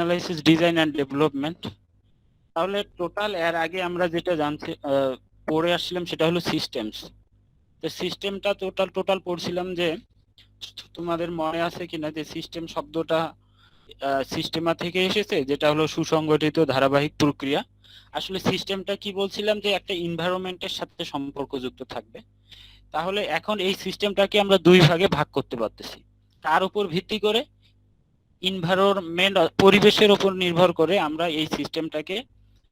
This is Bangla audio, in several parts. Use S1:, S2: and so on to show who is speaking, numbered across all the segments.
S1: Analysis, design and development. তাহলে টোটাল এর আগে আমরা যেটা জানছি পড়ে আসছিলাম সেটা হলো সিস্টেমস। তো সিস্টেমটা টোটাল পড়ছিলাম যে তোমাদের মনে আছে কিনা যে সিস্টেম শব্দটা সিস্টেমা থেকে এসেছে, যেটা হলো সুসংগঠিত ধারাবাহিক প্রক্রিয়া। আসলে সিস্টেমটা কি বলছিলাম যে একটা এনভায়রনমেন্টের সাথে সম্পর্কযুক্ত থাকবে। তাহলে এখন এই সিস্টেমটাকে আমরা দুই ভাগে ভাগ করতে পারতেছি। তার উপর ভিত্তি করে এনভায়রনমেন্ট, পরিবেশের উপর নির্ভর করে আমরা এই সিস্টেমটাকে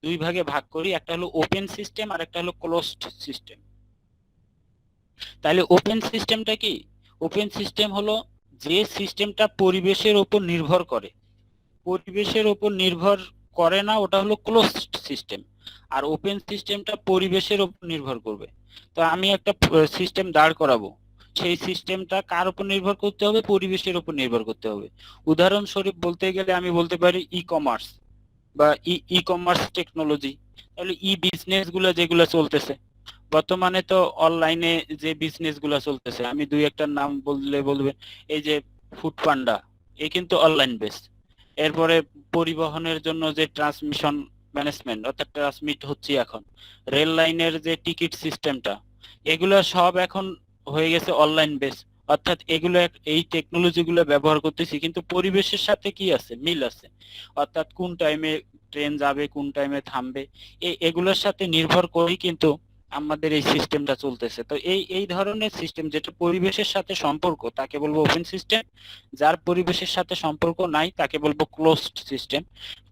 S1: দুই ভাগে ভাগ করি। একটা হলো ওপেন সিস্টেম আর একটা হলো ক্লোজড সিস্টেম। তাহলে ওপেন সিস্টেমটা কি? ওপেন সিস্টেম হলো যে সিস্টেমটা পরিবেশের উপর নির্ভর করে। পরিবেশের উপর নির্ভর করে না, ওটা হলো ক্লোজড সিস্টেম। আর ওপেন সিস্টেমটা পরিবেশের উপর নির্ভর করবে। তো আমি একটা সিস্টেম দাঁড় করাবো, সেই সিস্টেমটা কার উপর নির্ভর করতে হবে? পরিবেশের উপর নির্ভর করতে হবে। উদাহরণস্বরূপ বলতে গেলে আমি বলতে পারি ই কমার্স বা ই কমার্স টেকনোলজি। তাহলে ই বিজনেস গুলো যেগুলো চলতেছে বর্তমানে, তো অনলাইনে যে বিজনেস গুলা চলতেছে, আমি দুই একটা নাম বললে বলবেন, এই যে ফুড পান্ডা, এ কিন্তু অনলাইন বেস। এরপরে পরিবহনের জন্য যে ট্রান্সমিশন ম্যানেজমেন্ট, অর্থাৎ ট্রান্সমিট হচ্ছে এখন রেল লাইনের যে টিকিট সিস্টেমটা, এগুলো সব এখন হয়ে গেছে অনলাইন বেস। অর্থাৎ এগুলো এই টেকনোলজি গুলো ব্যবহার করতেছি, কিন্তু পরিবেশের সাথে কি আছে? মিল আছে। অর্থাৎ কোন টাইমে ট্রেন যাবে, কোন টাইমে থামবে, এগুলোর সাথে নির্ভর করেই কিন্তু আমাদের এই সিস্টেমটা চলতেছে। তো এই ধরনের সিস্টেম যেটা পরিবেশের সাথে সম্পর্ক তাকে বলবো ওপেন সিস্টেম, যার পরিবেশের সাথে সম্পর্ক নাই তাকে বলবো ক্লোজড সিস্টেম।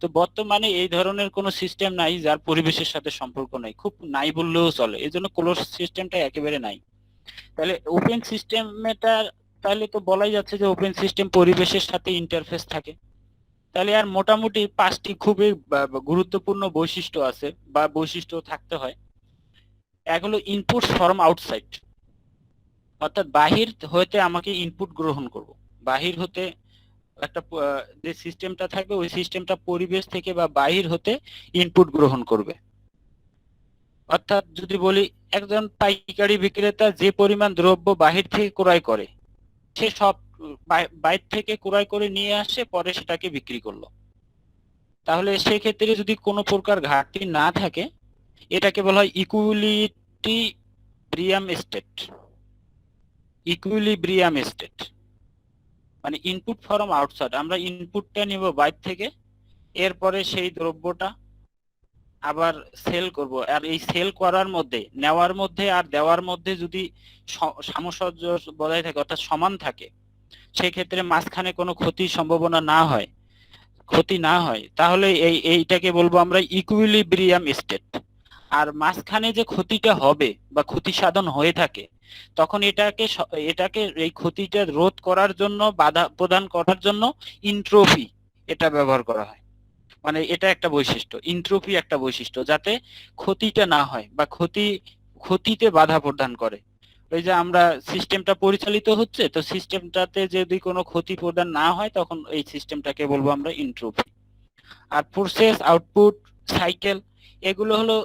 S1: তো বর্তমানে এই ধরনের কোনো সিস্টেম নাই যার পরিবেশের সাথে সম্পর্ক নাই, খুব নাই বললেও চলে, এই জন্য ক্লোজড সিস্টেমটা একেবারে নাই। তাহলে ওপেন সিস্টেমটা, তাহলে তো বলাই যাচ্ছে যে ওপেন সিস্টেম পরিবেশের সাথে ইন্টারফেস থাকে। তাহলে আর মোটামুটি পাঁচটি খুবই গুরুত্বপূর্ণ বৈশিষ্ট্য আছে বা বৈশিষ্ট্য থাকতে হয়। এক হলো ইনপুট ফ্রম আউটসাইড, অর্থাৎ বাহির হতে আমাকে ইনপুট গ্রহণ করব। বাহির হতে একটা যে সিস্টেমটা থাকবে, ওই সিস্টেমটা পরিবেশ থেকে বা বাহির হতে ইনপুট গ্রহণ করবে। অর্থাৎ যদি বলি, একজন পাইকারি বিক্রেতা যে পরিমাণ দ্রব্য বাহির থেকে ক্রয় করে, সে সব বাইরে থেকে ক্রয় করে নিয়ে আসে, পরে সেটাকে বিক্রি করলো। তাহলে সেক্ষেত্রে যদি কোনো প্রকার ঘাটতি না থাকে, এটাকে বলা হয় ইকুইলিব্রিয়াম স্টেট। ইকুইলিব্রিয়াম স্টেট মানে ইনপুট ফ্রম আউটসাইড, আমরা ইনপুটটা নিব বাইরে থেকে, এরপরে সেই দ্রব্যটা আবার সেল করব। আর এই সেল করার মধ্যে, নেওয়ার মধ্যে আর দেওয়ার মধ্যে যদি সামঞ্জস্য বজায় থাকে, অর্থাৎ সমান থাকে, সেক্ষেত্রে মাঝখানে কোনো ক্ষতির সম্ভাবনা না হয়, ক্ষতি না হয়, তাহলে এইটাকে বলবো আমরা ইকুইলিব্রিয়াম স্টেট। আর মাঝখানে যে ক্ষতিটা হবে বা ক্ষতি সাধন হয়ে থাকে, তখন এটাকে এই ক্ষতিটা রোধ করার জন্য, বাধা প্রদান করার জন্য ইন্ট্রোপি এটা ব্যবহার করা হয়। মানে এটা একটা বৈশিষ্ট্য, ইন্ট্রোপি একটা বৈশিষ্ট্য, যাতে ক্ষতিটা না হয় বা ক্ষতিতে বাধা প্রদান করে। ওই যে আমরা সিস্টেমটা পরিচালিত হচ্ছে, তো সিস্টেমটাতে যদি কোনো ক্ষতি প্রদান না হয়, তখন এই সিস্টেমটাকে বলবো আমরা ইন্ট্রোপি। আর প্রসেস, আউটপুট, সাইকেল, এগুলো হলো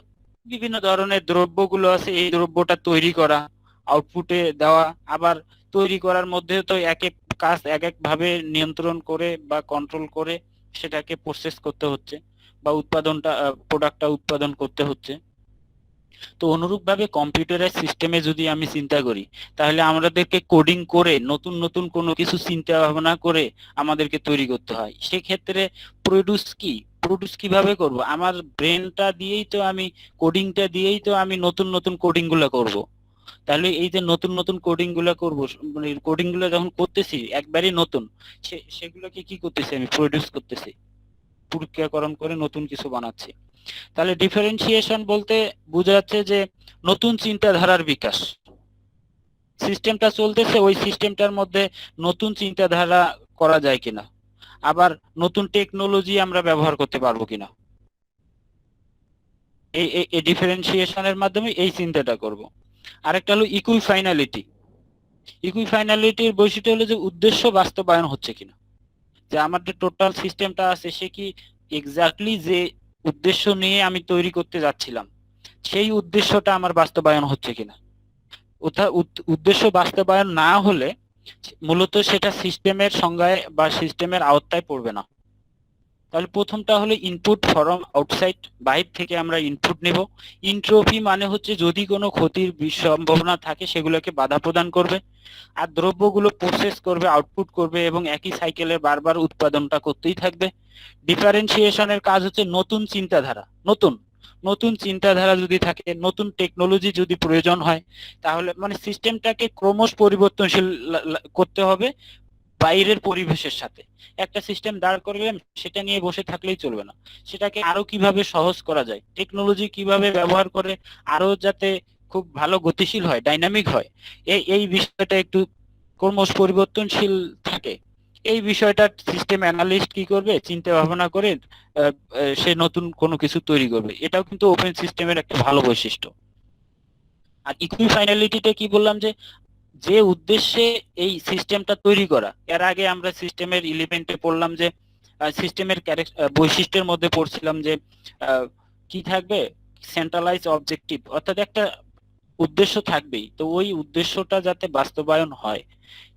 S1: বিভিন্ন ধরনের দ্রব্যগুলো আছে, এই দ্রব্যটা তৈরি করা, আউটপুটে দেওয়া, আবার তৈরি করার মধ্যে তো এক এক কাজ এক এক ভাবে নিয়ন্ত্রণ করে বা কন্ট্রোল করে সেটাকে প্রসেস করতে হচ্ছে, বা প্রোডাক্টটা উৎপাদন করতে হচ্ছে। তো অনুরূপভাবে কম্পিউটারের সিস্টেমে যদি আমি চিন্তা করি, তাহলে আমাদেরকে কোডিং করে নতুন নতুন কোনো কিছু চিন্তা ভাবনা করে আমাদেরকে তৈরি করতে হয়। সেক্ষেত্রে প্রোডিউস কিভাবে করব? আমার ব্রেনটা দিয়েই তো আমি, কোডিংটা দিয়েই তো আমি নতুন নতুন কোডিং গুলো করব। তাহলে এই যে নতুন নতুন কোডিং গুলো করবো, মানে কোডিং গুলো যখন করতেছি একবারই নতুন, সেগুলোকে কি করতেছি? আমি প্রোডিউস করতেছি, প্রক্রিয়াকরণ করে নতুন কিছু বানাচ্ছি। তাহলে ডিফারেন্সিয়েশন বলতে বোঝা যাচ্ছে যে নতুন চিন্তাধারার বিকাশ। সিস্টেমটা চলতেছে, ওই সিস্টেমটার মধ্যে নতুন চিন্তাধারা করা যায় কিনা, আবার নতুন টেকনোলজি আমরা ব্যবহার করতে পারবো কিনা, এই ডিফারেন্সিয়েশনের মাধ্যমে এই চিন্তাটা করব। আরেকটা হলো ইকুইফাইনালিটি। ইকুইফাইনালিটির বৈশিষ্ট্য হলো যে উদ্দেশ্য বাস্তবায়ন হচ্ছে কিনা, যে আমার যে টোটাল সিস্টেমটা আছে সে কি এক্স্যাক্টলি যে উদ্দেশ্য নিয়ে আমি তৈরি করতে যাচ্ছিলাম, সেই উদ্দেশ্যটা আমার বাস্তবায়ন হচ্ছে কিনা। উদ্দেশ্য বাস্তবায়ন না হলে মূলত সেটা সিস্টেমের সংজ্ঞায় বা সিস্টেমের আওতায় পড়বে না। তাহলে প্রথমটা হলো ইনপুট ফ্রম আউটসাইড, বাইরে থেকে আমরা ইনপুট নেব। এনট্রপি মানে হচ্ছে যদি কোনো ক্ষতির সম্ভাবনা থাকে সেগুলোকে বাধা প্রদান করবে, আর দ্রব্যগুলো প্রসেস করবে, আউটপুট করবে এবং একই সাইকেলে বারবার উৎপাদনটা করতেই থাকবে। ডিফারেন্সিয়েশনের কাজ হচ্ছে নতুন চিন্তাধারা, নতুন নতুন চিন্তাধারা যদি থাকে, নতুন টেকনোলজি যদি প্রয়োজন হয়, তাহলে মানে সিস্টেমটাকে ক্রমশ পরিবর্তনশীল করতে হবে বাইরের পরিবেশের সাথে। একটা সিস্টেম দাঁড় করলাম, সেটা নিয়ে বসে থাকলেই চলবে না, সেটাকে আরো কিভাবে সহজ করা যায়, টেকনোলজি কিভাবে ব্যবহার করে আরো যাতে খুব ভালো গতিশীল হয়, ডাইনামিক হয়, এই বিষয়টা একটু ক্রমশ পরিবর্তনশীল থাকে। এই বিষয়টা সিস্টেম অ্যানালিস্ট কি করবে, চিন্তা ভাবনা করে সে নতুন কোনো কিছু তৈরি করবে। এটাও কিন্তু ওপেন সিস্টেমের একটা ভালো বৈশিষ্ট্য। আর ইকুইফাইনালিটিতে কি বললাম, যে যে উদ্দেশ্যে এই সিস্টেমটা তৈরি করা, এর আগে আমরা সিস্টেমের এলিমেন্টে পড়লাম যে সিস্টেমের বৈশিষ্ট্যের মধ্যে পড়ছিলাম যে কি থাকবে, সেন্ট্রালাইজ অবজেক্টিভ, অর্থাৎ একটা উদ্দেশ্য থাকবেই, তো ওই উদ্দেশ্যটা যাতে বাস্তবায়ন হয়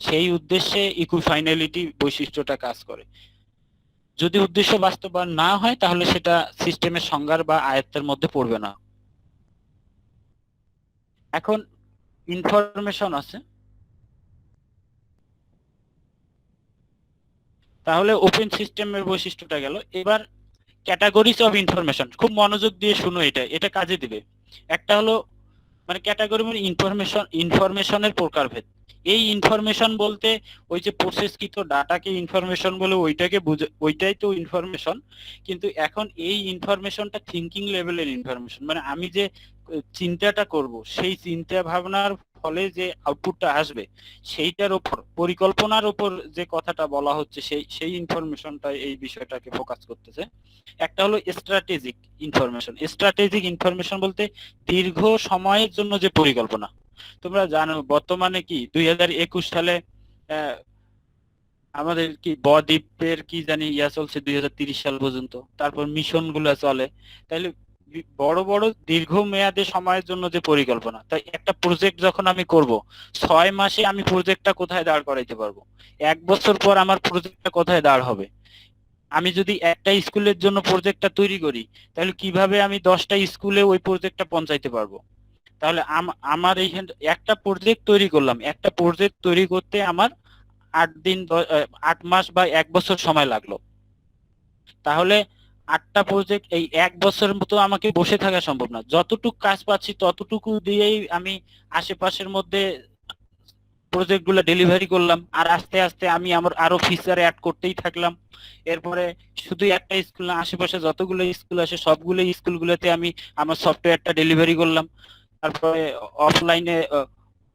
S1: সেই উদ্দেশ্যে ইকুইফাইনালিটি বৈশিষ্ট্যটা কাজ করে। যদি উদ্দেশ্য বাস্তবায়ন না হয় তাহলে সেটা সিস্টেমের সংজ্ঞার বা আয়ত্তের মধ্যে পড়বে না। এখন ইনফরমেশন আছে, তাহলে ওপেন সিস্টেমের বৈশিষ্ট্যটা গেল। এবার ক্যাটাগরিজ অফ ইনফরমেশন, খুব মনোযোগ দিয়ে শুনো, এটা এটা কাজে দিবে। একটা হলো মানে ক্যাটাগরি মানে ইনফরমেশনের প্রকারভেদ। এই ইনফরমেশন বলতে ওই যে প্রসেসকৃত ডাটাকে ইনফরমেশন বলে ওইটাকে বুঝে, ওইটাই তো ইনফরমেশন। কিন্তু এখন এই ইনফরমেশনটা থিঙ্কিং লেভেলের ইনফরমেশন, মানে আমি যে চিন্তাটা করব, সেই চিন্তা ভাবনার ফলে যে আউটপুটটা আসবে সেইটার উপর, পরিকল্পনার উপর যে কথাটা বলা হচ্ছে, সেই সেই ইনফরমেশনটা এই বিষয়টাকে ফোকাস করতেছে। একটা হলো স্ট্র্যাটেজিক ইনফরমেশন। স্ট্র্যাটেজিক ইনফরমেশন বলতে দীর্ঘ সময়ের জন্য যে পরিকল্পনা। তোমরা জানো বর্তমানে কি 2021 সালে আমাদের কি বদ্বীপের কি জানি ইয়া চলছে 2030 সাল পর্যন্ত, তারপর মিশন গুলা চলে। তাইলে বড় বড় দীর্ঘ মেয়াদে সময়ের জন্য যে পরিকল্পনা, তাই একটা প্রজেক্ট যখন আমি করব, 6 মাসে আমি প্রজেক্টটা কোথায় দাঁড় করাইতে পারবো, 1 বছর পর আমার প্রজেক্টটা কোথায় দাঁড় হবে। আমি যদি একটা স্কুলের জন্য প্রজেক্টটা তৈরি করি, তাহলে কিভাবে আমি 10টা স্কুলে ওই প্রজেক্টটা পৌঁছাইতে পারবো। তাহলে আমার এইখানে একটা প্রজেক্ট তৈরি করলাম, একটা প্রজেক্ট তৈরি করতে আমার 8 দিন 8 মাস বা 1 বছর সময় লাগলো। তাহলে 8টা প্রজেক্ট এই 1 বছরের মতো আমাকে বসে থাকা সম্ভব না, যতটুকু কাজ পাচ্ছি ততটুকু দিয়েই আমি আশেপাশের মধ্যে প্রজেক্ট গুলো ডেলিভারি করলাম, আর আস্তে আস্তে আমি আমার আরো ফিচার অ্যাড করতেই থাকলাম। এরপরে শুধু একটা স্কুল না, আশেপাশে যতগুলো স্কুল আছে সবগুলো স্কুলগুলোতে আমি আমার সফটওয়্যারটা ডেলিভারি করলাম। তারপরে অফলাইনে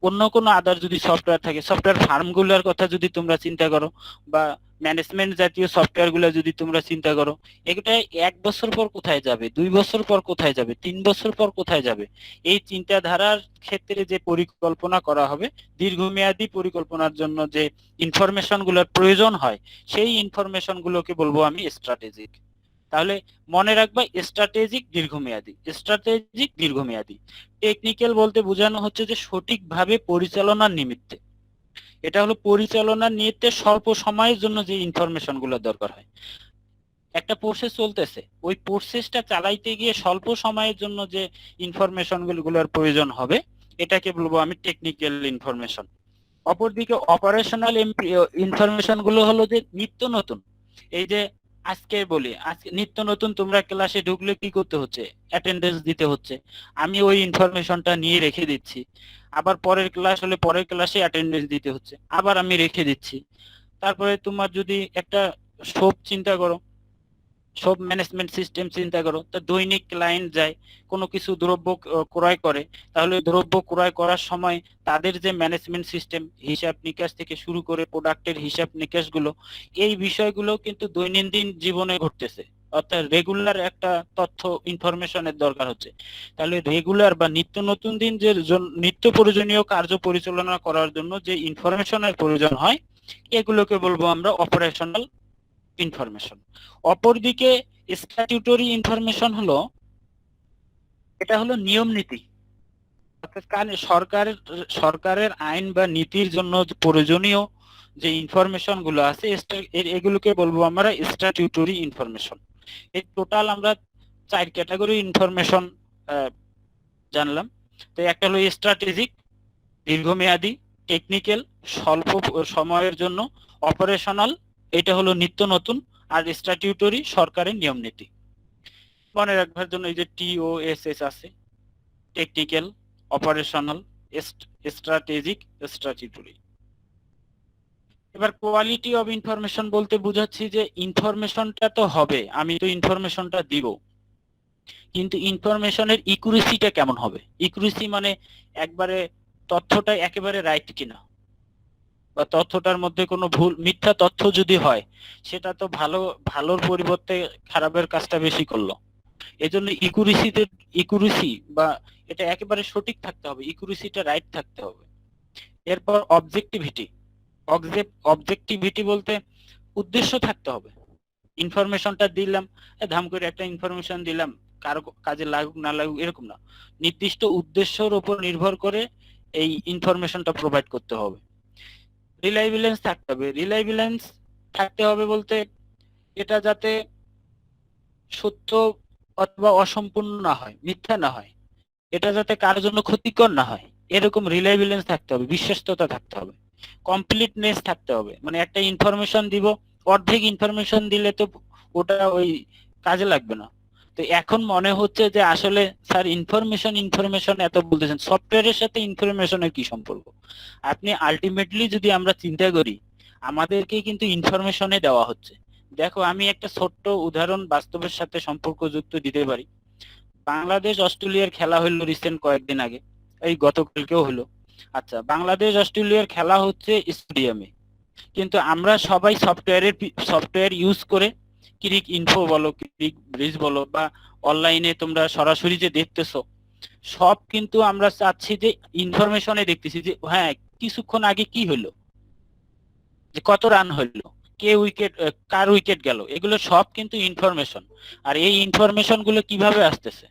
S1: অন্য কোনো আদার যদি সফটওয়্যার থাকে, সফটওয়্যার ফার্মগুলোর কথা যদি তোমরা চিন্তা করো, বা ম্যানেজমেন্ট জাতীয় সফটওয়্যার গুলো যদি তোমরা চিন্তা করো, এটা 1 বছর পর কোথায় যাবে, 2 বছর পর কোথায় যাবে, 3 বছর পর কোথায় যাবে, এই চিন্তাধারার ক্ষেত্রে যে পরিকল্পনা করা হবে, দীর্ঘমেয়াদী পরিকল্পনার জন্য যে ইনফরমেশন গুলোর প্রয়োজন হয়, সেই ইনফরমেশন গুলোকে বলবো আমি স্ট্র্যাটেজিক। তাহলে মনে রাখবা, স্ট্র্যাটেজিক দীর্ঘমেয়াদী, স্ট্র্যাটেজিক দীর্ঘমেয়াদী। টেকনিক্যাল বলতে বোঝানো হচ্ছে যে সঠিকভাবে পরিচালনার নিমিত্তে, এটা হলো পরিচালনার নিমিত্তে স্বল্প সময়ের জন্য যে ইনফরমেশন গুলো দরকার হয়। একটা প্রসেস চলতেছে, ওই প্রসেসটা চালাইতে গিয়ে স্বল্প সময়ের জন্য যে ইনফরমেশন গুলোর প্রয়োজন হবে, এটাকে বলবো আমি টেকনিক্যাল ইনফরমেশন। অপরদিকে অপারেশনাল ইনফরমেশন গুলো হলো যে নিত্য নতুন। এই যে আজকে বলি, আজকে নিত্য নতুন তোমরা ক্লাসে ঢুকলে কি করতে হচ্ছে, অ্যাটেন্ডেন্স দিতে হচ্ছে, আমি ওই ইনফরমেশনটা নিয়ে রেখে দিচ্ছি। আবার পরের ক্লাস হলে পরের ক্লাসে অ্যাটেন্ডেন্স দিতে হচ্ছে, আবার আমি রেখে দিচ্ছি। তারপরে তোমার যদি একটা শপ চিন্তা করো, সব ম্যানেজমেন্ট সিস্টেম চিন্তা করো, তা দৈনিক ক্লায়েন্ট যায় কোনো কিছু দ্রব্য ক্রয় করে, তাহলে দ্রব্য ক্রয় করার সময় তাদের যে ম্যানেজমেন্ট সিস্টেম, হিসাব নিকাশ থেকে শুরু করে প্রোডাক্টের হিসাব নিকাশ গুলো, এই বিষয়গুলো কিন্তু দৈনন্দিন জীবনে ঘটতেছে, অর্থাৎ রেগুলার একটা তথ্য ইনফরমেশনের দরকার হচ্ছে। তাহলে রেগুলার বা নিত্য নতুন দিন যে নিত্য প্রয়োজনীয় কার্য পরিচালনা করার জন্য যে ইনফরমেশনের প্রয়োজন হয়, এগুলোকে বলবো আমরা অপারেশনাল ইনফরমেশন। অপরদিকে স্ট্যাটিউটরি ইনফরমেশন হলো, এটা হলো নিয়ম নীতি, অর্থাৎ সরকারের সরকারের আইন বা নীতির জন্য প্রয়োজনীয় যে ইনফরমেশন গুলো আছে এগুলোকে বলবো আমরা স্ট্যাটিউটরি ইনফরমেশন। এই টোটাল আমরা 4 ক্যাটাগরি ইনফরমেশন জানলাম। তো একটা হলো স্ট্র্যাটেজিক, দীর্ঘমেয়াদী, টেকনিক্যাল স্বল্প সময়ের জন্য, অপারেশনাল এটা হলো নিত্য নতুন, আর স্ট্যাটিউটরি সরকারের নিয়ম নীতি। মনে রাখবার জন্য এই যে TOSS আছে, টেকনিক্যাল, অপারেশনাল, স্ট্র্যাটেজিক, স্ট্যাটিউটরি। এবার কোয়ালিটি অফ ইনফরমেশন বলতে বুঝাচ্ছি যে ইনফরমেশনটা তো হবে, আমি তো ইনফরমেশনটা দিব, কিন্তু ইনফরমেশনের ইকুরেসিটা কেমন হবে। ইকুরেসি মানে একবারে তথ্যটা একেবারে রাইট কিনা, বা তথ্যটার মধ্যে কোনো ভুল মিথ্যা তথ্য যদি হয় সেটা তো ভালোর পরিবর্তে খারাপের কাজটা বেশি করলো। এজন্য ইকুরেসি বা এটা একেবারে সঠিক থাকতে হবে, ইকুরেসিটা রাইট থাকতে হবে। এরপর অবজেক্টিভিটি। অবজেক্টিভিটি বলতে উদ্দেশ্য থাকতে হবে। ইনফরমেশনটা দিলাম, ধাম করে একটা ইনফরমেশন দিলাম, কারো কাজে লাগুক না লাগুক এরকম না, নির্দিষ্ট উদ্দেশ্যের উপর নির্ভর করে এই ইনফরমেশনটা প্রোভাইড করতে হবে। রিলায়েবিলেন্স থাকতে হবে। রিলায়েবিলেন্স থাকতে হবে বলতে এটা যাতে সত্য অথবা অসম্পূর্ণ না হয়, মিথ্যা না হয়, এটা যাতে কারোর জন্য ক্ষতিকর না হয়, এরকম রিলায়েবিলেন্স থাকতে হবে, বিশ্বস্ততা থাকতে হবে। কমপ্লিটনেস থাকতে হবে, মানে একটা ইনফরমেশন দিব, অর্ধেক ইনফরমেশন দিলে তো ওটা ওই কাজে লাগবে না। তো এখন মনে হচ্ছে যে আসলে স্যার ইনফরমেশন এত বলতেছেন, সফটওয়্যারের সাথে ইনফরমেশনের কি সম্পর্ক? আপনি আলটিমেটলি যদি আমরা চিন্তা করি, আমাদেরকে কিন্তু ইনফরমেশনে দেওয়া হচ্ছে। দেখো আমি একটা ছোট্ট উদাহরণ বাস্তবের সাথে সম্পর্কযুক্ত দিতে পারি। বাংলাদেশ অস্ট্রেলিয়ার খেলা হলো রিসেন্ট কয়েকদিন আগে, এই গতকালকেও হলো। আচ্ছা, বাংলাদেশ অস্ট্রেলিয়ার খেলা হচ্ছে স্টেডিয়ামে, কিন্তু আমরা সবাই সফটওয়্যার ইউজ করে, ক্রিক ইনফো বলো, ক্রিক ব্রিজ বলো, বা অনলাইনে তোমরা সরাসরি যে দেখতেছো, সব কিন্তু আমরা চাচ্ছি যে ইনফরমেশনে দেখতেছি যে হ্যাঁ কিছুক্ষণ আগে কি হলো, যে কত রান হলো, কার উইকেট গেল, এগুলো সব কিন্তু ইনফরমেশন। আর এই ইনফরমেশন গুলো কিভাবে আসতেছে?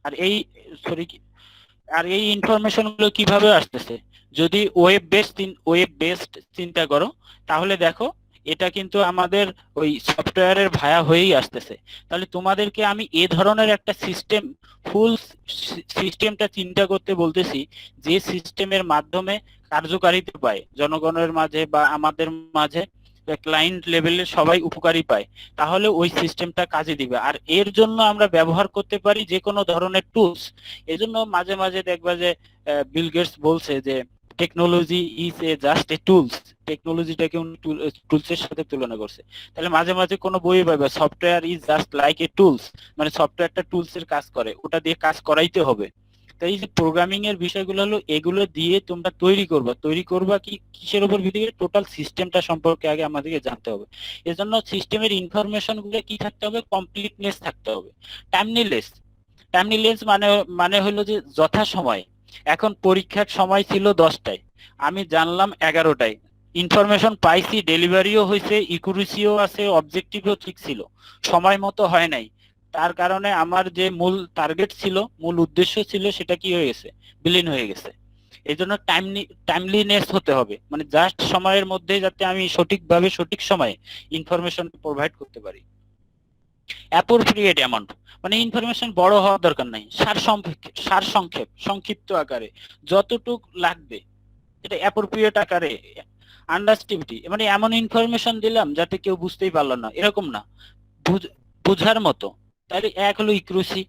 S1: আর এই সরি আর এই ইনফরমেশন গুলো কিভাবে আসতেছে? যদি ওয়েব বেসড চিন্তা করো, তাহলে দেখো এটা কিন্তু আমাদের ওই সফটওয়্যারের ভায়া হয়েই আসতেছে। তাহলে তোমাদেরকে আমি এ ধরনের একটা ফুল সিস্টেমটা চিন্তা করতে বলতেছি, যে সিস্টেমের মাধ্যমে কার্যকারিতা পায় জনগণের মাঝে বা আমাদের মাঝে, ক্লায়েন্ট লেভেলে সবাই উপকারী পায়, তাহলে ওই সিস্টেমটা কাজে দিবে। আর এর জন্য আমরা ব্যবহার করতে পারি যে কোনো ধরনের টুলস। এজন্য মাঝে মাঝে দেখবা যে বিল গেটস বলছে যে technology is a just a tools, টেকনোলজিটাকে টুলসের সাথে তুলনা করছে। তাহলে মাঝে মাঝে কোনো বই পাবে software is just like a tools, মানে সফটওয়্যারটা টুলস এর কাজ করে, ওটা দিয়ে কাজ করাইতে হবে। তো এই যে প্রোগ্রামিং এর বিষয়গুলো হলো, এগুলো দিয়ে তোমরা তৈরি করবা কি কিসের উপর ভিত্তি করে? টোটাল সিস্টেমটা সম্পর্কে আগে আমাদেরকে জানতে হবে। এজন্য সিস্টেমের ইনফরমেশন গুলো কি থাকতে হবে? কমপ্লিটনেস থাকতে হবে। টাইমলিনেস টাইমলিনেস মানে হলো যে যথাসময়ে। এখন পরীক্ষার সময় ছিল 10টায়, আমি জানলাম 11টায়, ইনফরমেশন পাইছি, ডেলিভারিও হয়েছে, ইকুরেসিও আছে, অবজেক্টিভও ঠিক ছিল, সময় মতো হয় নাই। তার কারণে আমার যে মূল টার্গেট ছিল, মূল উদ্দেশ্য ছিল, সেটা কি হয়ে গেছে? বিলীন হয়ে গেছে। এই জন্য টাইমলিনেস হতে হবে, মানে জাস্ট সময়ের মধ্যে যাতে আমি সঠিকভাবে সঠিক সময়ে ইনফরমেশন প্রোভাইড করতে পারি। অ্যাপ্রোপ্রিয়েট অ্যামাউন্ট, মানে ইনফরমেশন বড় হওয়ার দরকার নাই, সংক্ষিপ্ত আকারে যতটুক লাগবে এটা অ্যাপ্রোপ্রিয়েট আকারে। আন্ডারস্ট্যান্ডিবিলিটি মানে এমন ইনফরমেশন দিলাম যাতে কেউ বুঝতেই পারলো না, এরকম না, বুঝার মতো। তাহলে এক হলো ইক্রুসি,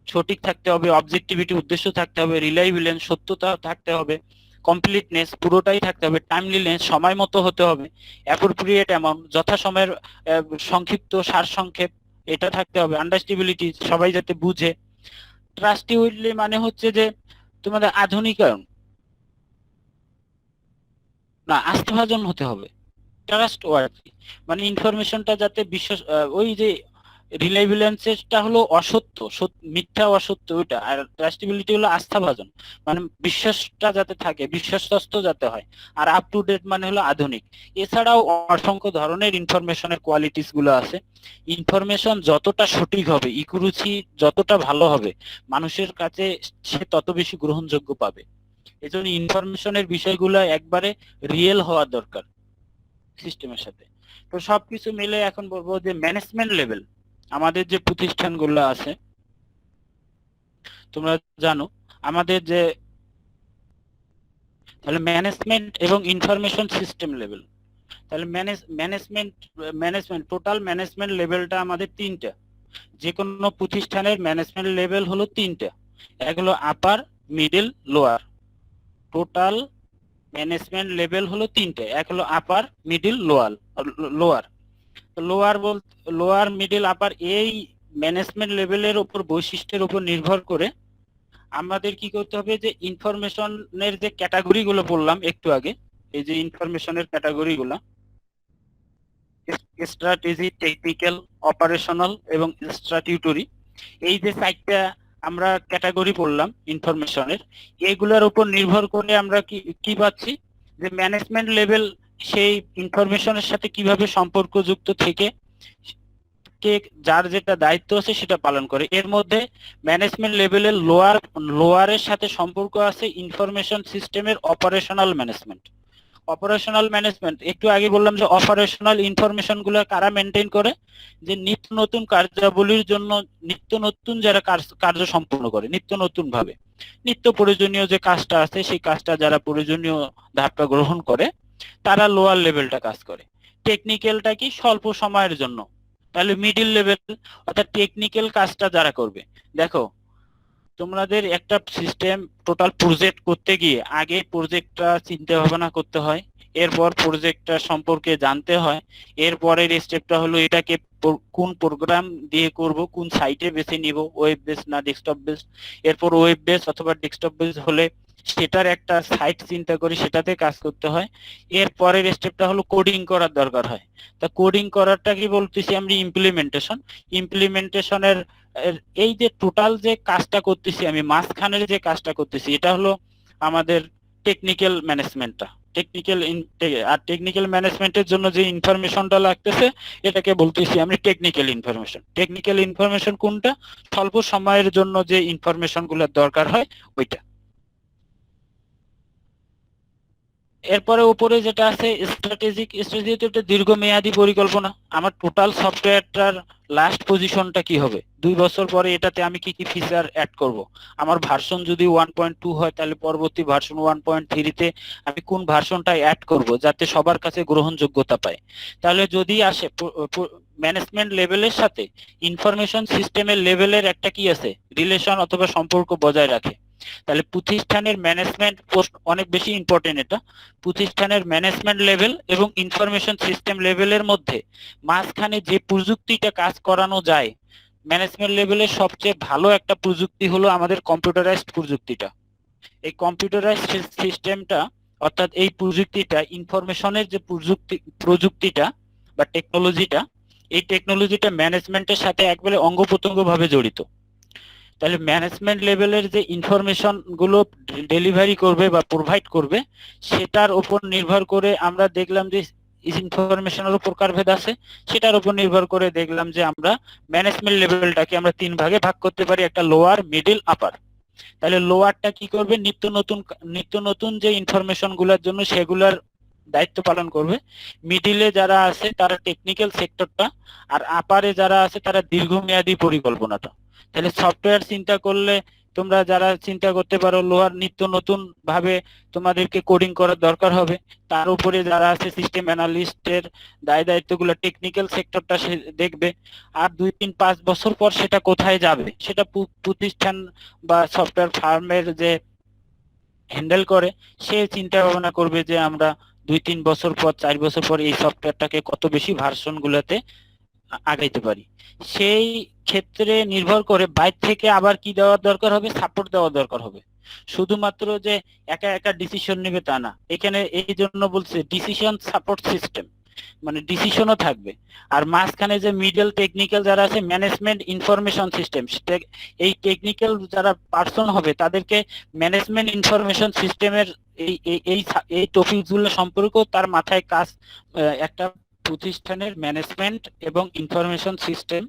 S1: সঠিক থাকতে হবে, অবজেক্টিভিটি উদ্দেশ্য থাকতে হবে, রিলায়েবিলিটি সত্যতা থাকতে হবে, কমপ্লিটনেস পুরোটাই থাকতে হবে, টাইমলিনেস সময় মতো হতে হবে, অ্যাপ্রোপ্রিয়েট অ্যামাউন্ট যথাসময়ের সংক্ষিপ্ত সারসংক্ষেপ এটা থাকতে হবে, আন্ডারস্ট্যান্ডিবিলিটি সবাই যাতে বুঝে, ট্রাস্টিউডলি মানে হচ্ছে যে তোমাদের আধুনিকায়ন, না আস্থাভাজন হতে হবে, ট্রাস্ট ওয়ার্থি, মানে ইনফরমেশনটা যাতে ওই যে রিলায়েবিলিটিটা হলো অসত্য, মিথ্যা অসত্য ওইটা, আর ট্রাস্টেবিলিটি হলো আস্থাভাজন, মানে বিশ্বাসটা যাতে থাকে, বিশ্বাসস্ত যাতে হয়। আর আপ টু ডেট মানে হলো আধুনিক। এছাড়াও অসংখ্য ধরনের ইনফরমেশনের কোয়ালিটিস গুলো আছে। ইনফরমেশন যতটা সঠিক হবে, ইকুরুচি যতটা ভালো হবে, মানুষের কাছে সে তত বেশি গ্রহণযোগ্য পাবে। এজন্য ইনফরমেশনের বিষয়গুলো একবারে রিয়েল হওয়া দরকার সিস্টেমের সাথে। তো সবকিছু মিলে এখন বলবো যে ম্যানেজমেন্ট লেভেল, আমাদের যে প্রতিষ্ঠানগুলো আছে, তোমরা জানো আমাদের যে, তাহলে ম্যানেজমেন্ট এবং ইনফরমেশন সিস্টেম লেভেল, তাহলে ম্যানেজমেন্ট টোটাল ম্যানেজমেন্ট লেভেলটা আমাদের তিনটা। যে কোনো প্রতিষ্ঠানের ম্যানেজমেন্ট লেভেল হলো তিনটা, এক হলো upper, middle, lower. Total management level হলো তিনটে, এক হলো আপার, মিডল, লোয়ার। লোয়ার বল লোয়ার, মিডল, আপার, এই ম্যানেজমেন্ট লেভেলের উপর বৈশিষ্ট্যের উপর নির্ভর করে আমাদের কি করতে হবে, যে ইনফরমেশনের যে ক্যাটাগরি গুলো বললাম একটু আগে, এই যে ইনফরমেশনের ক্যাটাগরি গুলা, স্ট্র্যাটেজি, টেকনিক্যাল, অপারেশনাল এবং স্ট্যাটিউটরি, এই যে চারটা আমরা ক্যাটাগরি বললাম ইনফরমেশনের, এইগুলোর উপর নির্ভর করে আমরা কি কি পাচ্ছি, যে ম্যানেজমেন্ট লেভেল সেই ইনফরমেশনের সাথে কিভাবে সম্পর্কযুক্ত থেকে কে যার যেটা দায়িত্ব আছে সেটা পালন করে। এর মধ্যে ম্যানেজমেন্ট লেভেলের লোয়ারের সাথে সম্পর্ক আছে ইনফরমেশন সিস্টেমের অপারেশনাল ম্যানেজমেন্ট। অপারেশনাল ম্যানেজমেন্ট একটু আগে বললাম যে অপারেশনাল ইনফরমেশন গুলো কারা মেনটেন করে, যে নিত্য নতুন কার্যাবলীর জন্য নিত্য নতুন যারা কার্য সম্পন্ন করে, নিত্য নতুন ভাবে নিত্য প্রয়োজনীয় যে কাজটা আছে সেই কাজটা যারা প্রয়োজনীয় ধাপটা গ্রহণ করে, তারা লোয়ার লেভেলটা কাজ করে। টেকনিক্যালটা কি স্বল্প সময়ের জন্য, তাহলে মিডিল লেভেল অর্থাৎ টেকনিক্যাল কাজটা যারা করবে। দেখো তোমাদের একটা সিস্টেম টোটাল প্রজেক্ট করতে গিয়ে আগে প্রজেক্টটা চিন্তা ভাবনা করতে হয়, এরপর প্রজেক্টটা সম্পর্কে জানতে হয়, এরপরের স্টেপটা হলো এটাকে কোন প্রোগ্রাম দিয়ে করব, কোন সাইটে বেছে নিব, ওয়েব বেস না ডেস্কটপ বেস, এরপর ওয়েব বেস অথবা ডেস্কটপ বেস হলে সেটার একটা সাইট চিন্তা করি, সেটাতে কাজ করতে হয়। এরপরের স্টেপটা হলো কোডিং করার দরকার হয়। তা কোডিং করারটা কি বলতেছি আমরা ইমপ্লিমেন্টেশনের এই যে টোটাল যে কাজটা করতেছি আমি, মাঝখানের যে কাজটা করতেছি, এটা হলো আমাদের টেকনিক্যাল ম্যানেজমেন্টটা। আর টেকনিক্যাল ম্যানেজমেন্টের জন্য যে ইনফরমেশনটা লাগতেছে এটাকে বলতেছি আমি টেকনিক্যাল ইনফরমেশন। টেকনিক্যাল ইনফরমেশন কোনটা, স্বল্প সময়ের জন্য যে ইনফরমেশন গুলোর দরকার হয় ওইটা। এরপরে উপরে যেটা আছে স্ট্র্যাটেজিক, এটা দীর্ঘমেয়াদী পরিকল্পনা। আমার টোটাল সফটওয়্যারটার লাস্ট পজিশনটা কি হবে, 2 বছর পরে এটাতে আমি কি কি ফিচার অ্যাড করব। আমার ভার্সন যদি 1.2 হয় তাহলে পরবর্তী ভার্সন 1.3 তে আমি কোন ভার্সনটা অ্যাড করব যাতে সবার কাছে গ্রহণযোগ্যতা পায়। তাহলে যদি আসে ম্যানেজমেন্ট লেভেলের সাথে ইনফরমেশন সিস্টেমের লেভেলের একটা কি আছে, রিলেশন অথবা সম্পর্ক বজায় রাখে। তাহলে প্রতিষ্ঠানের ম্যানেজমেন্ট পোস্ট অনেক বেশি ইম্পর্টেন্ট। এটা প্রতিষ্ঠানের ম্যানেজমেন্ট লেভেল এবং ইনফরমেশন সিস্টেম লেভেলের মধ্যে মাঝখানে যে প্রযুক্তিটা কাজ করানো যায়, ম্যানেজমেন্ট লেভেলের সবচেয়ে ভালো একটা প্রযুক্তি হলো আমাদের কম্পিউটারাইজড প্রযুক্তিটা। এই কম্পিউটারাইজড সিস্টেমটা অর্থাৎ এই প্রযুক্তিটা, ইনফরমেশনের যে প্রযুক্তিটা বা টেকনোলজিটা, এই টেকনোলজিটা ম্যানেজমেন্টের সাথে একবারে অঙ্গ প্রত্যঙ্গ ভাবে জড়িত। তাহলে ম্যানেজমেন্ট লেভেলের যে ইনফরমেশন গুলো ডেলিভারি করবে বা প্রোভাইড করবে, সেটার উপর নির্ভর করে আমরা দেখলাম যে ইনফরমেশনের প্রকারভেদ আছে, সেটার উপর নির্ভর করে দেখলাম যে আমরা ম্যানেজমেন্ট লেভেলটাকে আমরা 3 ভাগে ভাগ করতে পারি, একটা লোয়ার, মিডল, আপার। তাহলে লোয়ারটা কি করবে, নিত্য নতুন যে ইনফরমেশন গুলোর জন্য সেগুলার দায়িত্ব পালন করবে। মিডিলে যারা আছে তারা টেকনিক্যাল সেক্টরটা, আর আপারে যারা আছে তারা দীর্ঘমেয়াদী পরিকল্পনাটা। তাহলে সফটওয়্যার চিন্তা করলে তোমরা যারা চিন্তা করতে পারো লোহার নিত্য নতুন ভাবে তোমাদেরকে কোডিং করার দরকার হবে। তার উপরে যারা আছে সিস্টেম অ্যানালিস্টের দায়িত্বগুলো টেকনিক্যাল সেক্টরটা সে দেখবে। আর 2, 3, 5 বছর পর সেটা কোথায় যাবে সেটা প্রতিষ্ঠান বা সফটওয়্যার ফার্মের যে হ্যান্ডেল করে সে চিন্তা ভাবনা করবে যে আমরা 2, 3 বছর পর, 4 বছর পর এই সফটওয়্যারটাকে কত বেশি ভার্সন গুলাতে আগাইতে পারি। সেই ক্ষেত্রে নির্ভর করে বাইরে থেকে আবার কি দেওয়ার দরকার হবে, সাপোর্ট দেওয়ার দরকার হবে। শুধুমাত্র যে একা একা ডিসিশন নেবে তা না, এখানে এই জন্য বলছে ডিসিশন সাপোর্ট সিস্টেম। মানে ডিসিশনও থাকবে। আর মাঝখানে যে মিডল টেকনিক্যাল যারা আছে, ম্যানেজমেন্ট ইনফরমেশন সিস্টেম, এই টেকনিক্যাল যারা পার্সন হবে তাদেরকে ম্যানেজমেন্ট ইনফরমেশন সিস্টেমের এই এই এই এই টপিকগুলো সম্পর্কেও তার মাথায় কাজ। একটা প্রতিষ্ঠানের ম্যানেজমেন্ট এবং ইনফরমেশন সিস্টেম,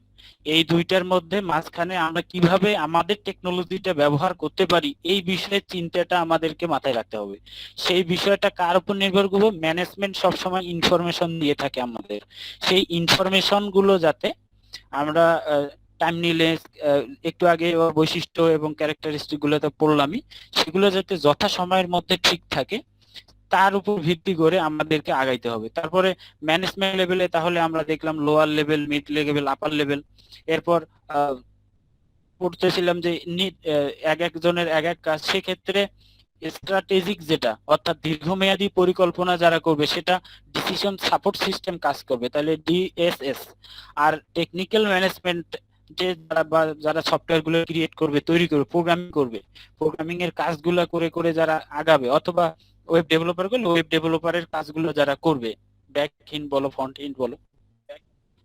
S1: এই দুইটার মধ্যে মাঝখানে আমরা কিভাবে আমাদের টেকনোলজিটা ব্যবহার করতে পারি, এই বিষয়ে চিন্তাটা আমাদেরকে মাথায় রাখতে হবে। সেই বিষয়টা কার উপর নির্ভর করবে? ম্যানেজমেন্ট সবসময় ইনফরমেশন দিয়ে থাকে আমাদের, সেই ইনফরমেশন গুলো যাতে আমরা টাইমলিনেস, একটু আগে বৈশিষ্ট্য এবং ক্যারেক্টারিস্টিক গুলো তো পড়লামই, সেগুলো যাতে যথা সময়ের মধ্যে ঠিক থাকে তার উপর ভিত্তি করে আমাদেরকে আগাইতে হবে। তারপরে ম্যানেজমেন্ট লেভেলে তাহলে আমরা দেখলাম লোয়ার লেভেল, মিড লেভেল, আপার লেভেল। এরপর পড়তেছিলাম যে এক একজনের এক এক কাজ, সেক্ষেত্রে স্ট্র্যাটেজিক যেটা অর্থাৎ দীর্ঘমেয়াদী পরিকল্পনা যারা করবে সেটা ডিসিশন সাপোর্ট সিস্টেম কাজ করবে, তাহলে ডিএসএস। আর টেকনিক্যাল ম্যানেজমেন্ট যে যারা সফটওয়্যার গুলো ক্রিয়েট করবে, তৈরি করবে, প্রোগ্রামিং করবে, প্রোগ্রামিং এর কাজগুলো করে করে যারা আগাবে, অথবা ওয়েব ডেভেলপার করলে ওয়েব ডেভেলপারের কাজগুলো যারা করবে, ব্যাক এন্ড বলো ফ্রন্ট এন্ড বলো,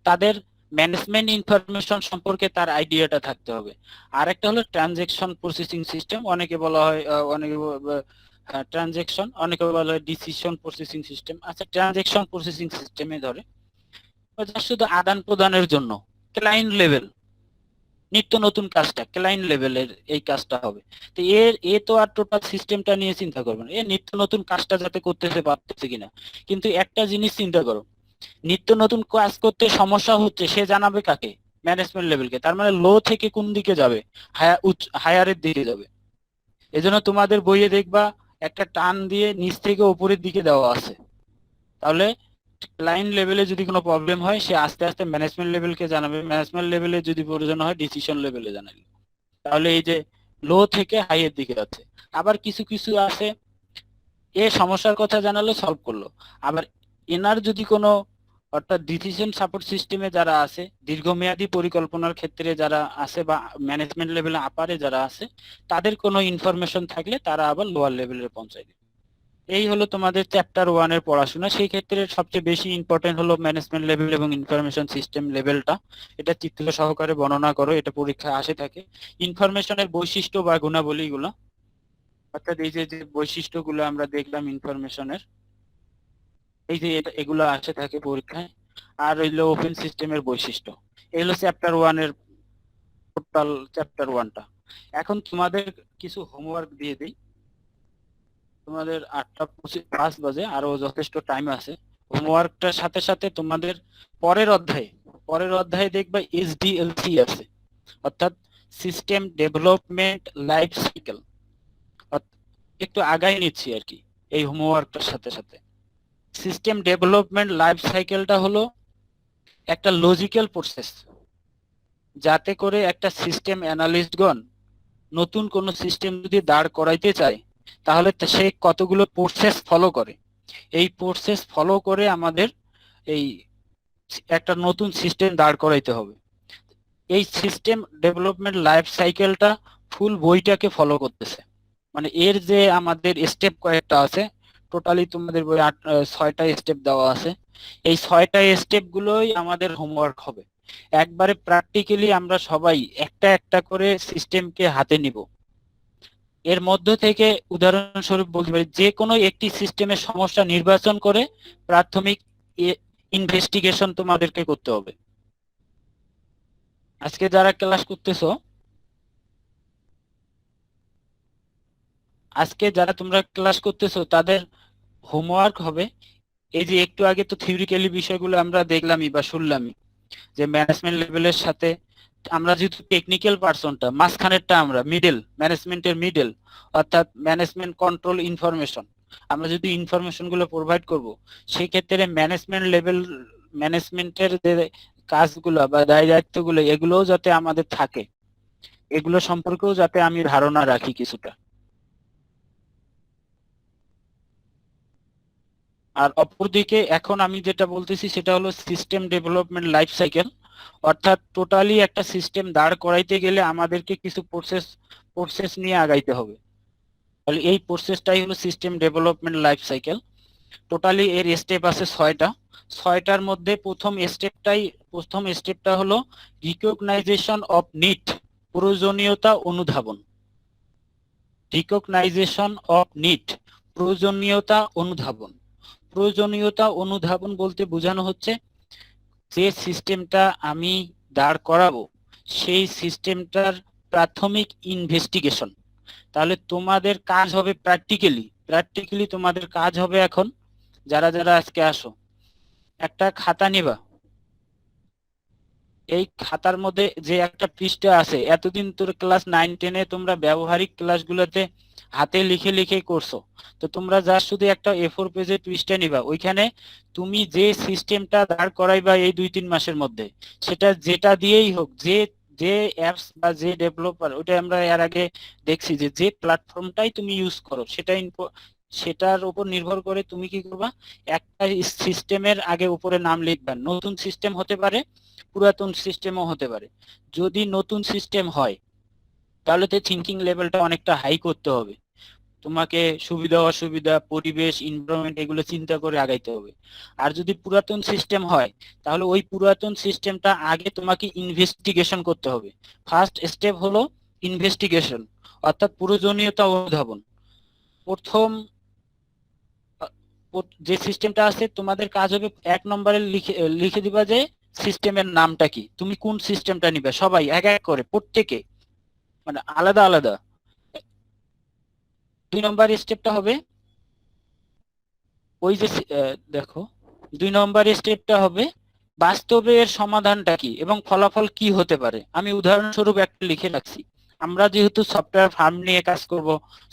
S1: তাদের ম্যানেজমেন্ট ইনফরমেশন সম্পর্কে তার আইডিয়াটা থাকতে হবে। আর একটা হলো ট্রানজেকশন প্রসেসিং সিস্টেম, অনেকে বলা হয় অনেকে ট্রানজেকশন, অনেকে বলা হয় ডিসিশন প্রসেসিং সিস্টেম। আচ্ছা, ট্রানজেকশন প্রসেসিং সিস্টেমে ধরে শুধু আদান প্রদানের জন্য ক্লায়েন্ট লেভেল, নিত্য নতুন কাজটা ক্লায়েন্ট লেভেলের এই কাজটা হবে। তো এ তো আর টোটাল সিস্টেমটা নিয়ে চিন্তা করবেন, এ নিত্য নতুন কাজটা যাতে করতেছে পারতেছে কিনা। কিন্তু একটা জিনিস চিন্তা করো, নিত্য নতুন কাজ করতে সমস্যা হচ্ছে, সে জানাবে কাকে? ম্যানেজমেন্ট লেভেলকে। তার মানে লো থেকে কোন দিকে যাবে? হায়ারের দিকে যাবে। এজন্য তোমাদের বইয়ে দেখবা একটা টান দিয়ে নিচ থেকে উপরের দিকে দেওয়া আছে। তাহলে ক্লায়েন্ট লেভেলে যদি কোনো প্রবলেম হয়, সে আস্তে আস্তে ম্যানেজমেন্ট লেভেলকে জানাবে, ম্যানেজমেন্ট লেভেলে যদি প্রয়োজন হয় ডিসিশন লেভেলে জানাবে। তাহলে এই যে লো থেকে হাই এর দিকে যাচ্ছে। আবার কিছু কিছু আছে, এ সমস্যার কথা জানালো, সলভ করলো। আবার এনার যদি কোনো, অর্থাৎ ডিসিশন সাপোর্ট সিস্টেমে যারা আছে, দীর্ঘমেয়াদী পরিকল্পনার ক্ষেত্রে যারা আছে, বা ম্যানেজমেন্ট লেভেলে আপারে যারা আছে, তাদের কোনো ইনফরমেশন থাকলে তারা আবার লোয়ার লেভেলে পৌঁছায় দেবে। এই হলো তোমাদের চ্যাপ্টার 1 এর পড়াশোনা। সেই ক্ষেত্রে সবচেয়ে বেশি ইম্পর্টেন্ট হলো ম্যানেজমেন্ট লেভেল এবং ইনফরমেশন সিস্টেম লেভেলটা। এটা চিত্র সহকারে বর্ণনা করো, এটা পরীক্ষায় আসে থাকে। ইনফরমেশনের বৈশিষ্ট্য বা গুণাবলীগুলো, অর্থাৎ এই যে যে বৈশিষ্ট্যগুলো আমরা দেখলাম ইনফরমেশনের, এই যে এগুলো আসে থাকে পরীক্ষায়। আর হইলো ওপেন সিস্টেমের বৈশিষ্ট্য। এই হলো চ্যাপ্টার 1 এর টোটাল চ্যাপ্টার 1টা। এখন তোমাদের কিছু হোমওয়ার্ক দিয়ে দিই। তোমাদের 8:05 বাজে, আরো যথেষ্ট টাইম আছে। হোমওয়ার্কটার সাথে সাথে তোমাদের পরের অধ্যায়ে দেখবে এসডিএলসি আছে, অর্থাৎ সিস্টেম ডেভেলপমেন্ট লাইফ সাইকেল। একটু আগাই নিচ্ছি আর কি এই হোমওয়ার্কটার সাথে সাথে। সিস্টেম ডেভেলপমেন্ট লাইফ সাইকেলটা হলো একটা লজিক্যাল প্রসেস, যাতে করে একটা সিস্টেম অ্যানালিস্টগণ নতুন কোন সিস্টেম যদি দাঁড় করাইতে চায়, তাহলে সে কতগুলো প্রসেস ফলো করে। এই প্রসেস ফলো করে আমাদের এই একটা নতুন সিস্টেম দাঁড় করাইতে হবে। এই সিস্টেম ডেভেলপমেন্ট লাইফ সাইকেলটা ফুল বইটাকে ফলো করতেছে। মানে এর যে আমাদের স্টেপ কয়েকটা আছে, টোটালি তোমাদের বই 6টা স্টেপ দেওয়া আছে। এই 6টা স্টেপ গুলোই আমাদের হোমওয়ার্ক হবে। একবারে প্র্যাকটিক্যালি আমরা সবাই একটা একটা করে সিস্টেমকে হাতে নিব। এর মধ্য থেকে উদাহরণস্বরূপ বলতে পারি, যে কোনো একটি সিস্টেমের সমস্যা নির্বাচন করে প্রাথমিক ইনভেস্টিগেশন তোমাদেরকে করতে হবে। আজকে যারা ক্লাস করতেছো, তোমরা ক্লাস করতেছো, তাদের হোমওয়ার্ক হবে এই যে একটু আগে তো থিওরিক্যালি বিষয়গুলো আমরা দেখলামই বা শুনলামই, যে ম্যানেজমেন্ট লেভেলের সাথে আমরা যেহেতু টেকনিক্যাল পার্সনটা, মাঝখানেরটা আমরা ম্যানেজমেন্টের মিডল, অর্থাৎ ম্যানেজমেন্ট কন্ট্রোল ইনফরমেশন, আমরা যদি ইনফরমেশন গুলো প্রোভাইড করব, সেই ক্ষেত্রে ম্যানেজমেন্ট লেভেল ম্যানেজমেন্টের যে কাজগুলো বা দায়িত্বগুলো, এগুলোও যাতে আমাদের থাকে, এগুলো সম্পর্কেও যাতে আমি ধারণা রাখি কিছুটা। আর অপরদিকে এখন আমি যেটা বলতেছি সেটা হলো সিস্টেম ডেভেলপমেন্ট লাইফ সাইকেল, অর্থাৎ টোটালি একটা সিস্টেম দাঁড় করাইতে গেলে আমাদেরকে কিছু প্রসেস নিয়ে আগাইতে হবে। তাহলে এই প্রসেসটাই হলো system development life cycle. Totally এর স্টেপ আছে 6টা। ছয়টার মধ্যে প্রথম স্টেপটা হলো রিকগনাইজেশন অফ নিড, প্রয়োজনীয়তা অনুধাবন। রিকগনাইজেশন অফ নিড, প্রয়োজনীয়তা অনুধাবন। প্রয়োজনীয়তা অনুধাবন বলতে বোঝানো হচ্ছে যে সিস্টেমটা আমি দাঁড় করাবো সেই সিস্টেমটার প্রাথমিক ইনভেস্টিগেশন। তাহলে তোমাদের কাজ হবে প্র্যাকটিক্যালি তোমাদের কাজ হবে এখন, যারা যারা আজকে আসো, একটা খাতা নিবা। এই খাতার মধ্যে যে একটা পৃষ্ঠা আছে, এতদিন তোর ক্লাস 9-10-এ তোমরা ব্যবহারিক ক্লাসগুলোতে হাতে লিখে লিখে করছো, তো তোমরা যা শুধু একটা A4 পেজের পৃষ্ঠা নিবা, ওইখানে তুমি যে সিস্টেমটা দাঁড় করাইবা এই 2-3 মাসের মধ্যে, সেটা যেটা দিয়েই হোক, যে যে অ্যাপস বা যে ডেভেলপার, ওটা আমরা এর আগে দেখছি যে যে প্ল্যাটফর্মটাই তুমি ইউজ করো সেটার উপর নির্ভর করে তুমি কি করবা, একটা সিস্টেমের আগে উপরে নাম লিখবা। নতুন সিস্টেম হতে পারে, পুরাতন সিস্টেমও হতে পারে। যদি নতুন সিস্টেম হয় তাহলে তো থিঙ্কিং লেভেলটা অনেকটা হাই করতে হবে, তোমাকে সুবিধা অসুবিধা, পরিবেশ, এনভায়রনমেন্ট এগুলো চিন্তা করে আগাইতে হবে। আর যদি পুরাতন সিস্টেম হয় তাহলে ওই পুরাতন সিস্টেমটা আগে তোমাকে ইনভেস্টিগেশন করতে হবে। ফার্স্ট স্টেপ হলো ইনভেস্টিগেশন, অর্থাৎ প্রয়োজনীয়তা অনুধাবন। প্রথম যে সিস্টেমটা আছে তোমাদের কাজ হবে 1 নম্বরে লিখে দিবা যে সিস্টেমের নামটা কি, তুমি কোন সিস্টেমটা নিবে, সবাই এক এক করে, প্রত্যেকে মানে আলাদা আলাদা। 2 নম্বর স্টেপটা হবে ওই যে দেখো 2 নম্বর স্টেপটা হবে বাস্তবে এর সমাধানটা কি এবং ফলাফল কি হতে পারে। আমি উদাহরণস্বরূপ একটা লিখে রাখছি। আমরা যেহেতু সফটওয়্যার ফার্ম নিয়ে কাজ করব,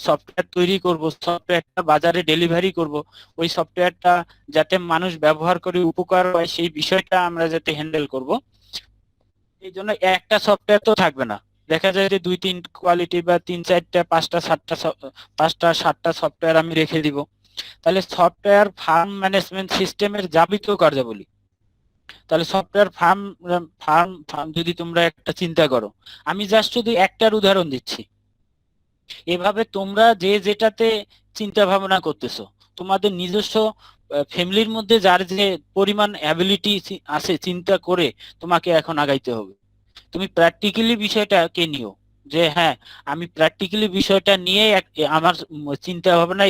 S1: সফটওয়্যার তৈরি করব, সফটওয়্যারটা বাজারে ডেলিভারি করব, ওই সফটওয়্যারটা যাতে মানুষ ব্যবহার করে উপকার হয় সেই বিষয়টা আমরা যাতে হ্যান্ডেল করব, এই জন্য একটা সফটওয়্যার তো থাকবে না। দেখা যায় যে 2-3 কোয়ালিটি বা 3-4টা 5টা 7টা সফটওয়্যার আমি রেখে দিব। তাহলে সফটওয়্যার ফার্ম ম্যানেজমেন্ট সিস্টেমের যাবতীয় কার্যাবলী, তাহলে সফটওয়্যার ফার্ম যদি তোমরা একটা চিন্তা করো, আমি জাস্ট শুধু একটার উদাহরণ দিচ্ছি, এভাবে তোমরা যে যেটাতে চিন্তা ভাবনা করতেছো, তোমাদের নিজস্ব ফ্যামিলির মধ্যে যার যে পরিমাণ অ্যাবিলিটি আছে চিন্তা করে তোমাকে এখন আগাইতে হবে। তুমি প্র্যাকটিক্যালি বিষয়টাকে নিও যে হ্যাঁ, আমি প্র্যাকটিক্যালি বিষয়টা নিয়ে আমার চিন্তা ভাবনা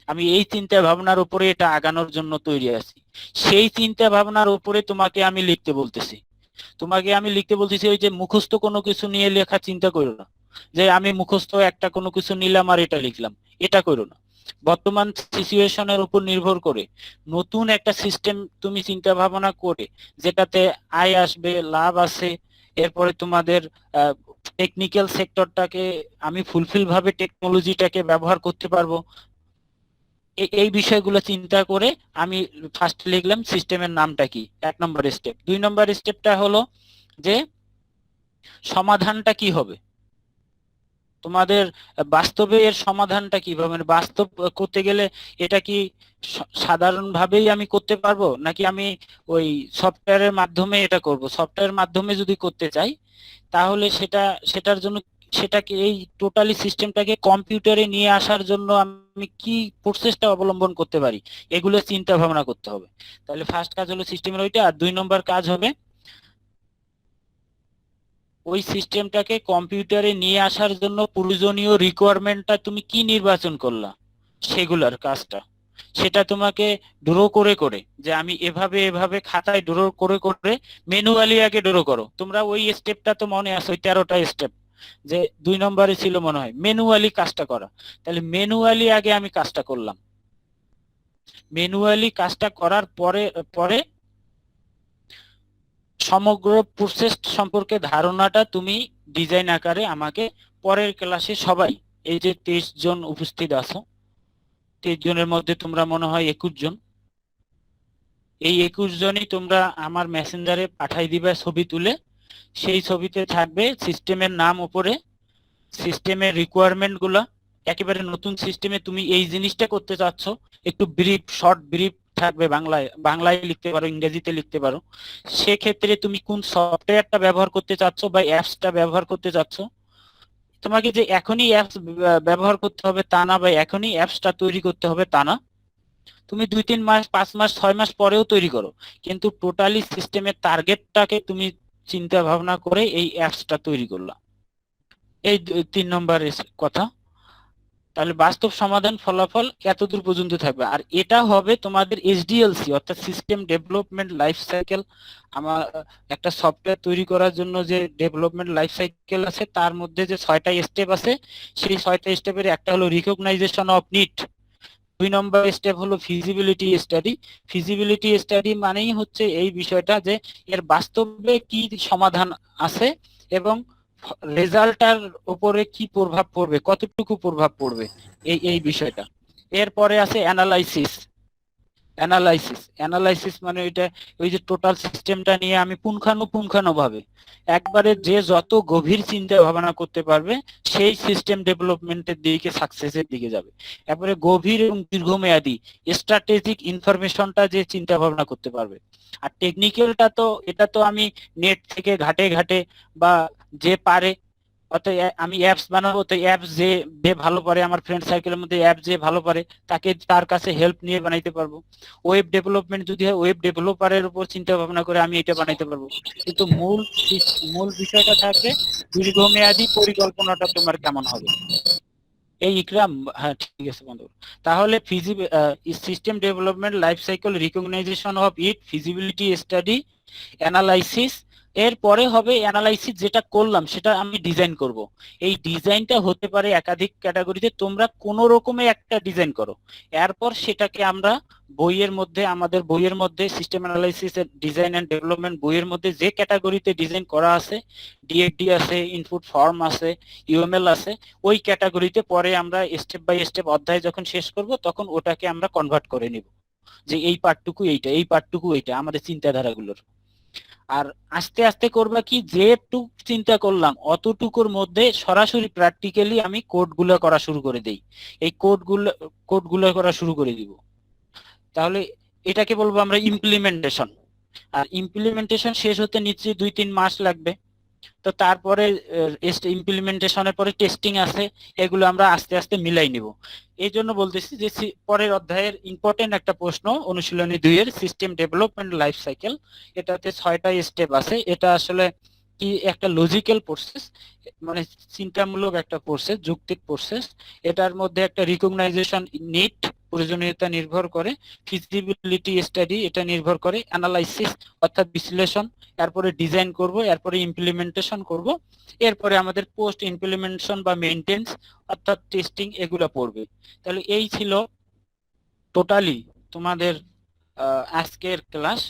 S1: আমি এই চিন্তা ভাবনার উপরে এটা আগানোর জন্য তৈরি আছি। সেই চিন্তা ভাবনার উপরে তোমাকে আমি লিখতে বলতেছি ওই যে মুখস্থ কোনো কিছু নিয়ে লেখা চিন্তা করো না, যে আমি মুখস্থ একটা কোনো কিছু নিলাম আর এটা লিখলাম, এটা করো না। বর্তমান সিচুয়েশনের উপর নির্ভর করে নতুন একটা সিস্টেম তুমি চিন্তা ভাবনা করে যেটাতে আয় আসবে, লাভ আছে, এরপরে তোমাদের টেকনিক্যাল সেক্টরটাকে আমি ফুলফিল ভাবে টেকনোলজিটাকে ব্যবহার করতে পারবো, এই বিষয়গুলো চিন্তা করে আমি ফার্স্ট লিখলাম সিস্টেমের নামটা কি, 1 নম্বর স্টেপ। 2 নম্বর স্টেপটা হলো যে সমাধানটা কি হবে, তোমাদের বাস্তবে এর সমাধানটা কিভাবে, মানে বাস্তব করতে গেলে এটা কি সাধারণভাবেই আমি করতে পারবো নাকি আমি ওই সফটওয়্যারের মাধ্যমে এটা করব। সফটওয়্যারের মাধ্যমে যদি করতে চাই তাহলে সেটার জন্য সেটাকে এই টোটালি সিস্টেমটাকে কম্পিউটারে নিয়ে আসার জন্য আমি কি প্রসেসটা অবলম্বন করতে পারি, এগুলো চিন্তা ভাবনা করতে হবে। তাহলে ফার্স্ট কাজ হলো সিস্টেমের ওইটা, আর 2 নম্বর কাজ হবে ওই সিস্টেমটাকে কম্পিউটারে নিয়ে আসার জন্য প্রয়োজনীয় রিকোয়ারমেন্টটা তুমি কি নির্বাচন করলা, সেগুলার কাজটা সেটা তোমাকে ড্র করে করে, যে আমি এভাবে এভাবে খাতায় ড্র করে করে ম্যানুয়ালি আগে ড্র করো। তোমরা ওই স্টেপটা তো মনে আছে, ওই 13টা স্টেপ যে 2 নম্বরে ছিল মনে হয় ম্যানুয়ালি কাজটা করা। তাহলে ম্যানুয়ালি আগে আমি কাজটা করলাম, ম্যানুয়ালি কাজটা করার পরে পরে সমগ্র প্রসেস সম্পর্কে ধারণাটা তুমি ডিজাইন আকারে আমাকে পরের ক্লাসে সবাই, এই যে 23 জন উপস্থিত আছো, 23 জনের মধ্যে তোমরা মনে হয় 21 জন, এই 21 জনই তোমরা আমার মেসেঞ্জারে পাঠাই দিবে ছবি তুলে। সেই ছবিতে থাকবে সিস্টেমের নাম, উপরে সিস্টেমের রিকোয়ারমেন্ট গুলা, একেবারে নতুন সিস্টেমে তুমি এই জিনিসটা করতে চাচ্ছ, একটু শর্ট ব্রিফ থাকবে, বাংলায় লিখতে পারো, ইংরেজিতে লিখতে পারো। সেক্ষেত্রে তুমি কোন সফটওয়্যারটা ব্যবহার করতে চাচ্ছ বা অ্যাপসটা ব্যবহার করতে চাচ্ছ। তোমাকে যে এখনই অ্যাপস ব্যবহার করতে হবে তা না, বা এখনই অ্যাপসটা তৈরি করতে হবে তা না, তুমি 2-3 মাস 5 মাস 6 মাস পরেও তৈরি করো, কিন্তু টোটালি সিস্টেমের টার্গেটটাকে তুমি চিন্তা ভাবনা করে এই অ্যাপসটা তৈরি করলা। এই 3 নম্বর কথা। তাহলে বাস্তব সমাধান ফলাফল এতদূর পর্যন্ত থাকবে, আর এটা হবে তোমাদের এসডিএলসি অর্থাৎ সিস্টেম ডেভেলপমেন্ট লাইফ সাইকেল। আমার একটা সফটওয়্যার তৈরি করার জন্য যে ডেভেলপমেন্ট লাইফ সাইকেল আছে তার মধ্যে যে 6টা স্টেপ আছে, সেই 6টা স্টেপের একটা হলো recognition of need. 2 number step হলো ফিজিবিলিটি স্টাডি। ফিজিবিলিটি স্টাডি মানেই হচ্ছে এই বিষয়টা যে এর বাস্তবে কি সমাধান আছে এবং রেজাল্টটার উপরে কি প্রভাব পড়বে, কতটুকু প্রভাব পড়বে, এই এই বিষয়টা। এরপরে আছে অ্যানালাইসিস। অ্যানালাইসিস মানে ওইটা, ওই যে টোটাল সিস্টেমটা নিয়ে আমি পুঙ্খানুপুঙ্খানুভাবে একবারে যে যত গভীর চিন্তা ভাবনা করতে পারবে সেই সিস্টেম ডেভেলপমেন্টের দিকে, সাকসেসের দিকে যাবে। এরপরে গভীর এবং দীর্ঘমেয়াদী স্ট্র্যাটেজিক ইনফরমেশনটা যে চিন্তা ভাবনা করতে পারবে। আর টেকনিক্যালটা তো এটা তো আমি নেট থেকে ঘাটে ঘাটে বা যে পারে, অর্থাৎ আমি অ্যাপস বানাবো, তো অ্যাপস যে যে ভালো পারে আমার ফ্রেন্ড সার্কেলের মধ্যে অ্যাপ যে ভালো পারে তাকে তার কাছে হেল্প নিয়ে বানাইতে পারবো। ওয়েব ডেভেলপমেন্ট যদি হয় ওয়েব ডেভেলপারের উপর চিন্তা ভাবনা করে আমি এটা বানাইতে পারবো। কিন্তু মূল বিষয়টা থাকবে দীর্ঘমেয়াদী পরিকল্পনাটা তোমার কেমন হবে। এই ইকরাম, হ্যাঁ ঠিক আছে বন্ধু। তাহলে system development life cycle, recognition of it, feasibility study, analysis. এরপরে হবে অ্যানালাইসিস, যেটা করলাম সেটা আমি ডিজাইন করব। এই ডিজাইনটা হতে পারে একাধিক ক্যাটাগরিতে, তোমরা কোনো রকমে একটা ডিজাইন করো, এরপর সেটাকে আমরা বইয়ের মধ্যে, আমাদের বইয়ের মধ্যে সিস্টেম অ্যানালাইসিস এর ডিজাইন এন্ড ডেভেলপমেন্ট বইয়ের মধ্যে যে ক্যাটাগরিতে ডিজাইন করা আছে, ডিএফডি আছে, ইনপুট ফর্ম আছে, ইউএমএল আছে, ওই ক্যাটাগরিতে পরে আমরা স্টেপ বাই স্টেপ অধ্যায় যখন শেষ করব তখন ওটাকে আমরা কনভার্ট করে নিব, যে এই পার্টটুকু এইটা, এই পার্টটুকু এইটা, আমাদের চিন্তাধারাগুলোর। আর আস্তে আস্তে করবা কি, যেটুক চিন্তা করলাম অতটুকুর মধ্যে সরাসরি প্র্যাকটিক্যালি আমি কোডগুলো করা শুরু করে দেই। এই কোডগুলো করা শুরু করে দিব। তাহলে এটাকে বলবো আমরা ইমপ্লিমেন্টেশন। আর ইমপ্লিমেন্টেশন শেষ হতে নিশ্চয়ই 2-3 মাস লাগবে। তো তারপরে ইমপ্লিমেন্টেশনের পরে টেস্টিং আছে, এগুলো আমরা আস্তে আস্তে মিলাই নিব। এই জন্য বলতেছি যে পরের অধ্যায়ের ইম্পর্টেন্ট একটা প্রশ্ন অনুশীলনী 2 এর সিস্টেম ডেভেলপমেন্ট লাইফ সাইকেল, এটাতে 6টা স্টেপ আছে। এটা আসলে কি একটা লজিক্যাল প্রসেস, মানে চিন্তামূলক একটা প্রসেস, যৌক্তিক প্রসেস। এটার মধ্যে একটা রিকগনাইজেশন নিড, প্রয়োজনীয়তা নির্ভর করে, ফিজিবিলিটি স্টাডি এটা নির্ভর করে, অ্যানালাইসিস অর্থাৎ বিশ্লেষণ, এরপরে ডিজাইন করব, এরপরে ইমপ্লিমেন্টেশন করব, এরপরে আমাদের পোস্ট ইমপ্লিমেন্টেশন বা মেইনটেন্স অর্থাৎ টেস্টিং এগুলো পড়বে। তাহলে এই ছিল টোটালি তোমাদের আজকের ক্লাস।